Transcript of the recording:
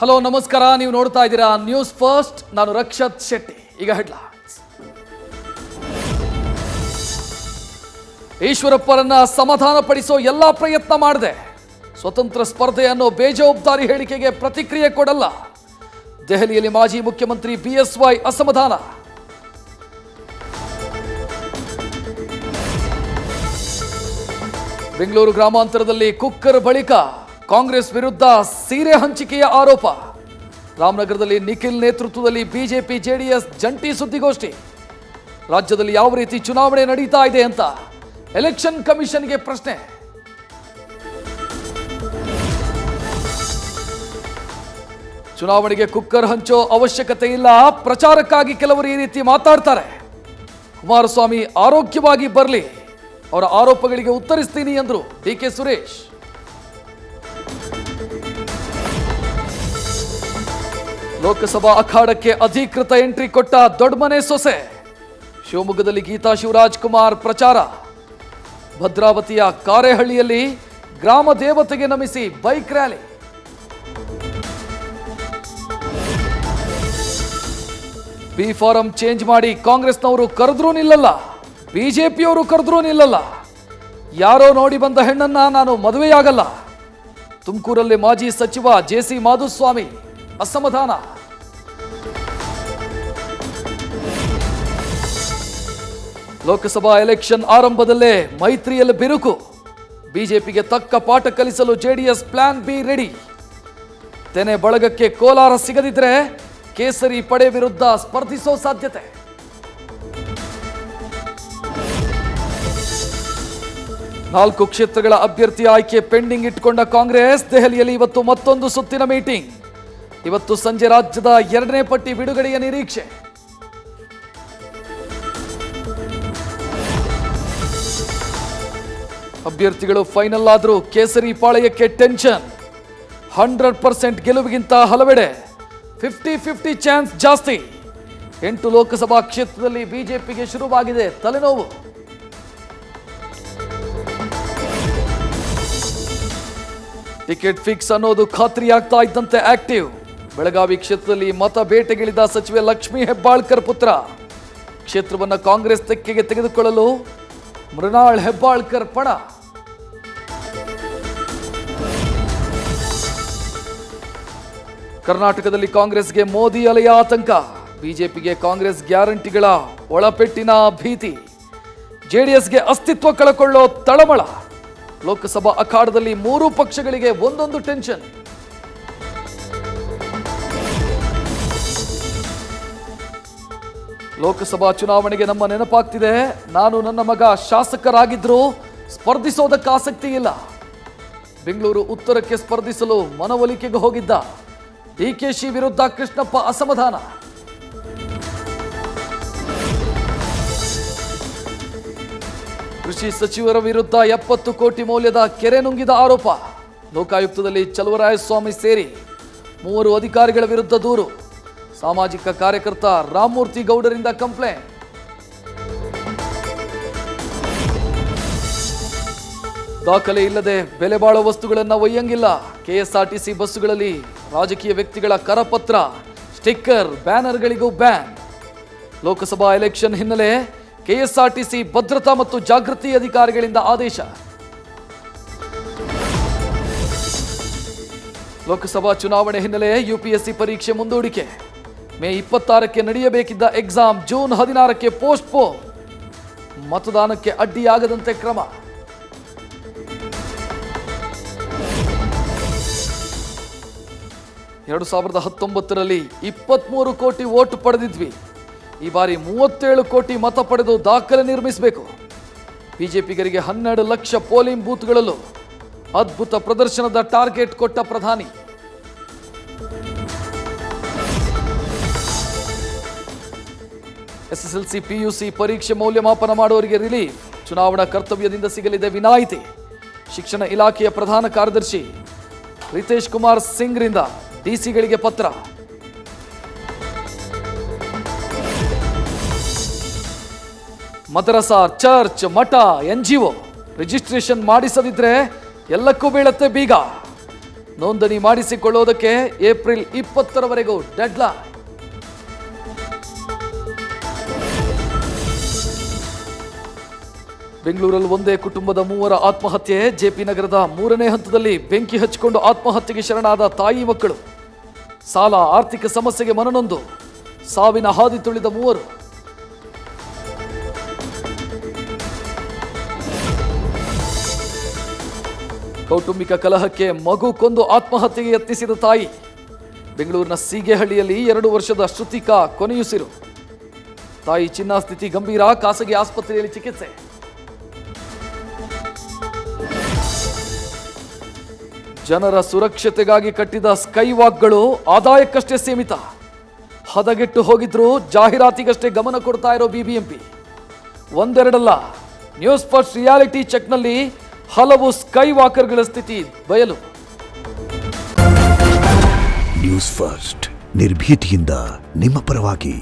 Hello ನಮಸ್ಕಾರ, ನೀವು ನೋಡ್ತಾ ಇದ್ದೀರಾ ನ್ಯೂಸ್ ಫಸ್ಟ್. ನಾನು ರಕ್ಷತ್ ಶೆಟ್ಟಿ. ಈಗ ಹೆಡ್ಲೈನ್ಸ್. ಈಶ್ವರಪ್ಪರನ್ನ ಸಮಾಧಾನಪಡಿಸೋ ಎಲ್ಲಾ ಪ್ರಯತ್ನ ಮಾಡಿದೆ. ಸ್ವತಂತ್ರ ಸ್ಪರ್ಧೆ ಅನ್ನೋ ಬೇಜವಾಬ್ದಾರಿ ಹೇಳಿಕೆಗೆ ಪ್ರತಿಕ್ರಿಯೆ ಕೊಡಲ್ಲ. ದೆಹಲಿಯಲ್ಲಿ ಮಾಜಿ ಮುಖ್ಯಮಂತ್ರಿ ಬಿಎಸ್ವೈ ಅಸಮಾಧಾನ. ಬೆಂಗಳೂರು ಗ್ರಾಮಾಂತರದಲ್ಲಿ ಕುಕ್ಕರ್ ಬಳಿಕ ಕಾಂಗ್ರೆಸ್ ವಿರುದ್ಧ ಸೀರೆ ಹಂಚಿಕೆಯ ಆರೋಪ. ರಾಮನಗರದಲ್ಲಿ ನಿಖಿಲ್ ನೇತೃತ್ವದಲ್ಲಿ ಬಿಜೆಪಿ ಜೆಡಿಎಸ್ ಜಂಟಿ ಸುದ್ದಿಗೋಷ್ಠಿ. ರಾಜ್ಯದಲ್ಲಿ ಯಾವ ರೀತಿ ಚುನಾವಣೆ ನಡೀತಾ ಇದೆ ಅಂತ ಎಲೆಕ್ಷನ್ ಕಮಿಷನ್ಗೆ ಪ್ರಶ್ನೆ. ಚುನಾವಣೆಗೆ ಕುಕ್ಕರ್ ಹಂಚೋ ಅವಶ್ಯಕತೆ ಇಲ್ಲ, ಪ್ರಚಾರಕ್ಕಾಗಿ ಕೆಲವರು ಈ ರೀತಿ ಮಾತಾಡ್ತಾರೆ. ಕುಮಾರಸ್ವಾಮಿ ಆರೋಗ್ಯವಾಗಿ ಬರಲಿ, ಅವರ ಆರೋಪಗಳಿಗೆ ಉತ್ತರಿಸ್ತೀನಿ ಎಂದರು ಡಿಕೆ ಸುರೇಶ್. ಲೋಕಸಭಾ ಅಖಾಡಕ್ಕೆ ಅಧಿಕೃತ ಎಂಟ್ರಿ ಕೊಟ್ಟ ದೊಡ್ಡಮನೆ ಸೊಸೆ. ಶಿವಮೊಗ್ಗದಲ್ಲಿ ಗೀತಾ ಶಿವರಾಜ್ ಕುಮಾರ್ ಪ್ರಚಾರ. ಭದ್ರಾವತಿಯ ಕಾರೇಹಳ್ಳಿಯಲ್ಲಿ ಗ್ರಾಮ ದೇವತೆಗೆ ನಮಿಸಿ bike rally. B form change ಮಾಡಿ ಕಾಂಗ್ರೆಸ್ನವರು ಕರೆದ್ರೂ ನಿಲ್ಲಲ್ಲ, ಬಿಜೆಪಿಯವರು ಕರೆದ್ರೂ ನಿಲ್ಲಲ್ಲ. ಯಾರೋ ನೋಡಿ ಬಂದ ಹೆಣ್ಣನ್ನ ನಾನು ಮದುವೆಯಾಗಲ್ಲ. ತುಮಕೂರಲ್ಲಿ ಮಾಜಿ ಸಚಿವ ಜೆಸಿ ಮಾಧುಸ್ವಾಮಿ ಅಸಮಾಧಾನ. ಲೋಕಸಭಾ ಎಲೆಕ್ಷನ್ ಆರಂಭದಲ್ಲೇ ಮೈತ್ರಿಯಲ್ಲಿ ಬಿರುಕು. ಬಿಜೆಪಿಗೆ ತಕ್ಕ ಪಾಠ ಕಲಿಸಲು ಜೆಡಿಎಸ್ ಪ್ಲಾನ್ ಬಿ ರೆಡಿ. ತೆನೆ ಬಳಗಕ್ಕೆ ಕೋಲಾರ ಸಿಗದಿದ್ರೆ ಕೇಸರಿ ಪಡೆ ವಿರುದ್ಧ ಸ್ಪರ್ಧಿಸೋ ಸಾಧ್ಯತೆ. ನಾಲ್ಕು ಕ್ಷೇತ್ರಗಳ ಅಭ್ಯರ್ಥಿ ಆಯ್ಕೆ ಪೆಂಡಿಂಗ್ ಇಟ್ಟುಕೊಂಡ ಕಾಂಗ್ರೆಸ್. ದೆಹಲಿಯಲ್ಲಿ ಇವತ್ತು ಮತ್ತೊಂದು ಸುತ್ತಿನ ಮೀಟಿಂಗ್. ಇವತ್ತು ಸಂಜೆ ರಾಜ್ಯದ 2ನೇ ಪಟ್ಟಿ ಬಿಡುಗಡೆಯ ನಿರೀಕ್ಷೆ. ಅಭ್ಯರ್ಥಿಗಳು ಫೈನಲ್ ಆದರೂ ಕೇಸರಿ ಪಾಳಯಕ್ಕೆ ಟೆನ್ಷನ್. 100% ಗೆಲುವಿಗಿಂತ ಹಲವೆಡೆ 50-50 ಚಾನ್ಸ್ ಜಾಸ್ತಿ. 8 ಲೋಕಸಭಾ ಕ್ಷೇತ್ರದಲ್ಲಿ ಬಿಜೆಪಿಗೆ ಶುರುವಾಗಿದೆ ತಲೆನೋವು. ಟಿಕೆಟ್ ಫಿಕ್ಸ್ ಅನ್ನೋದು ಖಾತ್ರಿಯಾಗ್ತಾ ಇದ್ದಂತೆ ಆಕ್ಟಿವ್. ಬೆಳಗಾವಿ ಕ್ಷೇತ್ರದಲ್ಲಿ ಮತ ಬೇಟೆಗಿಳಿದ ಸಚಿವೆ ಲಕ್ಷ್ಮೀ ಹೆಬ್ಬಾಳ್ಕರ್ ಪುತ್ರ. ಕ್ಷೇತ್ರವನ್ನು ಕಾಂಗ್ರೆಸ್ ತೆಕ್ಕೆಗೆ ತೆಗೆದುಕೊಳ್ಳಲು ಮೃಣಾಲ್ ಹೆಬ್ಬಾಳ್ಕರ್ ಪಣ. ಕರ್ನಾಟಕದಲ್ಲಿ ಕಾಂಗ್ರೆಸ್ಗೆ ಮೋದಿ ಅಲೆಯ ಆತಂಕ. ಬಿಜೆಪಿಗೆ ಕಾಂಗ್ರೆಸ್ ಗ್ಯಾರಂಟಿಗಳ ಒಳಪೆಟ್ಟಿನ ಭೀತಿ. ಜೆಡಿಎಸ್ಗೆ ಅಸ್ತಿತ್ವ ಕಳಕೊಳ್ಳೋ ತಳಮಳ. ಲೋಕಸಭಾ ಅಖಾಡದಲ್ಲಿ 3 ಪಕ್ಷಗಳಿಗೆ ಒಂದೊಂದು ಟೆನ್ಷನ್. ಲೋಕಸಭಾ ಚುನಾವಣೆಗೆ ನಮ್ಮ ನೆನಪಾಗ್ತಿದೆ. ನಾನು ನನ್ನ ಮಗ ಶಾಸಕರಾಗಿದ್ರೂ ಸ್ಪರ್ಧಿಸೋದಕ್ಕೆ ಆಸಕ್ತಿ ಇಲ್ಲ. ಬೆಂಗಳೂರು ಉತ್ತರಕ್ಕೆ ಸ್ಪರ್ಧಿಸಲು ಮನವೊಲಿಕೆಗೆ ಹೋಗಿದ್ದ ಡಿಕೆಶಿ ವಿರುದ್ಧ ಕೃಷ್ಣಪ್ಪ ಅಸಮಾಧಾನ. ಕೃಷಿ ಸಚಿವರ ವಿರುದ್ಧ 70 ಕೋಟಿ ಮೌಲ್ಯದ ಕೆರೆ ನುಂಗಿದ ಆರೋಪ. ಲೋಕಾಯುಕ್ತದಲ್ಲಿ ಚಲುವರಾಯಸ್ವಾಮಿ ಸೇರಿ 3 ಅಧಿಕಾರಿಗಳ ವಿರುದ್ಧ ದೂರು. ಸಾಮಾಜಿಕ ಕಾರ್ಯಕರ್ತ ರಾಮಮೂರ್ತಿ ಗೌಡರಿಂದ ಕಂಪ್ಲೇಂಟ್. ದಾಖಲೆ ಇಲ್ಲದೆ ಬೆಲೆ ಬಾಳೋ ವಸ್ತುಗಳನ್ನು ಒಯ್ಯಂಗಿಲ್ಲ. ಕೆಎಸ್ಆರ್ಟಿಸಿ ಬಸ್ಸುಗಳಲ್ಲಿ ರಾಜಕೀಯ ವ್ಯಕ್ತಿಗಳ ಕರಪತ್ರ, ಸ್ಟಿಕ್ಕರ್, ಬ್ಯಾನರ್ಗಳಿಗೂ ಬ್ಯಾನ್. ಲೋಕಸಭಾ ಎಲೆಕ್ಷನ್ ಹಿನ್ನೆಲೆ ಕೆಎಸ್ಆರ್ಟಿಸಿ ಭದ್ರತಾ ಮತ್ತು ಜಾಗೃತಿ ಅಧಿಕಾರಿಗಳಿಂದ ಆದೇಶ. ಲೋಕಸಭಾ ಚುನಾವಣೆ ಹಿನ್ನೆಲೆ ಯುಪಿಎಸ್ಸಿ ಪರೀಕ್ಷೆ ಮುಂದೂಡಿಕೆ. ಮೇ 26ಕ್ಕೆ ನಡೆಯಬೇಕಿದ್ದ ಎಕ್ಸಾಮ್ ಜೂನ್ 16ಕ್ಕೆ ಪೋಸ್ಟ್ಪೋನ್. ಮತದಾನಕ್ಕೆ ಅಡ್ಡಿಯಾಗದಂತೆ ಕ್ರಮ. ಎರಡು 2019ರಲ್ಲಿ 23 ಕೋಟಿ ವೋಟ್ ಪಡೆದಿದ್ವಿ. ಈ ಬಾರಿ 37 ಕೋಟಿ ಮತ ಪಡೆದು ದಾಖಲೆ ನಿರ್ಮಿಸಬೇಕು. ಬಿಜೆಪಿಗರಿಗೆ 12 ಲಕ್ಷ ಪೋಲಿಂಗ್ ಬೂತ್ಗಳಲ್ಲೂ ಅದ್ಭುತ ಪ್ರದರ್ಶನದ ಟಾರ್ಗೆಟ್ ಕೊಟ್ಟ ಪ್ರಧಾನಿ. ಎಸ್ಎಸ್ಎಲ್ಸಿ ಪಿಯುಸಿ ಪರೀಕ್ಷೆ ಮೌಲ್ಯಮಾಪನ ಮಾಡುವವರಿಗೆ ರಿಲೀಫ್. ಚುನಾವಣಾ ಕರ್ತವ್ಯದಿಂದ ಸಿಗಲಿದೆ ವಿನಾಯಿತಿ. ಶಿಕ್ಷಣ ಇಲಾಖೆಯ ಪ್ರಧಾನ ಕಾರ್ಯದರ್ಶಿ ರಿತೇಶ್ ಕುಮಾರ್ ಸಿಂಗ್ರಿಂದ ಡಿಸಿಗಳಿಗೆ ಪತ್ರ. ಮದರಸಾ, ಚರ್ಚ್, ಮಠ, NGO ರಿಜಿಸ್ಟ್ರೇಷನ್ ಮಾಡಿಸದಿದ್ರೆ ಎಲ್ಲಕ್ಕೂ ಬೀಳತ್ತೆ ಬೀಗ. ನೋಂದಣಿ ಮಾಡಿಸಿಕೊಳ್ಳುವುದಕ್ಕೆ ಏಪ್ರಿಲ್ 20ರವರೆಗೂ ಡೆಡ್ಲೈನ್. ಬೆಂಗಳೂರಲ್ಲಿ ಒಂದೇ ಕುಟುಂಬದ 3 ಆತ್ಮಹತ್ಯೆ. ಜೆಪಿ ನಗರದ 3ನೇ ಹಂತದಲ್ಲಿ ಬೆಂಕಿ ಹಚ್ಚಿಕೊಂಡು ಆತ್ಮಹತ್ಯೆಗೆ ಶರಣಾದ ತಾಯಿ ಮಕ್ಕಳು. ಸಾಲ ಆರ್ಥಿಕ ಸಮಸ್ಯೆಗೆ ಮನನೊಂದು ಸಾವಿನ ಹಾದಿ ತುಳಿದ 3. ಕೌಟುಂಬಿಕ ಕಲಹಕ್ಕೆ ಮಗು ಕೊಂದು ಆತ್ಮಹತ್ಯೆಗೆ ಯತ್ನಿಸಿದ ತಾಯಿ. ಬೆಂಗಳೂರಿನ ಸೀಗೆಹಳ್ಳಿಯಲ್ಲಿ 2 ವರ್ಷದ ಶ್ರುತಿಕಾ ಕೊನೆಯುಸಿರು. ತಾಯಿ ಚಿನ್ನ ಸ್ಥಿತಿ ಗಂಭೀರ, ಖಾಸಗಿ ಆಸ್ಪತ್ರೆಯಲ್ಲಿ ಚಿಕಿತ್ಸೆ. ಜನರ ಸುರಕ್ಷತೆಗಾಗಿ ಕಟ್ಟಿದ ಸ್ಕೈ ವಾಕ್ಗಳು ಆದಾಯಕ್ಕಷ್ಟೇ ಸೀಮಿತ. ಹದಗೆಟ್ಟು ಹೋಗಿದ್ರು ಜಾಹೀರಾತಿಗಷ್ಟೇ ಗಮನ ಕೊಡ್ತಾ ಇರೋ ಬಿಬಿಎಂಪಿ. ಒಂದೆರಡಲ್ಲ, ನ್ಯೂಸ್ ಫಸ್ಟ್ ರಿಯಾಲಿಟಿ ಚೆಕ್ನಲ್ಲಿ ಹಲವು ಸ್ಕೈ ವಾಕರ್ಗಳ ಸ್ಥಿತಿ ಬಯಲು. ನ್ಯೂಸ್ ಫಸ್ಟ್ ನಿರ್ಭೀತಿಯಿಂದ ನಿಮ್ಮ ಪರವಾಗಿ.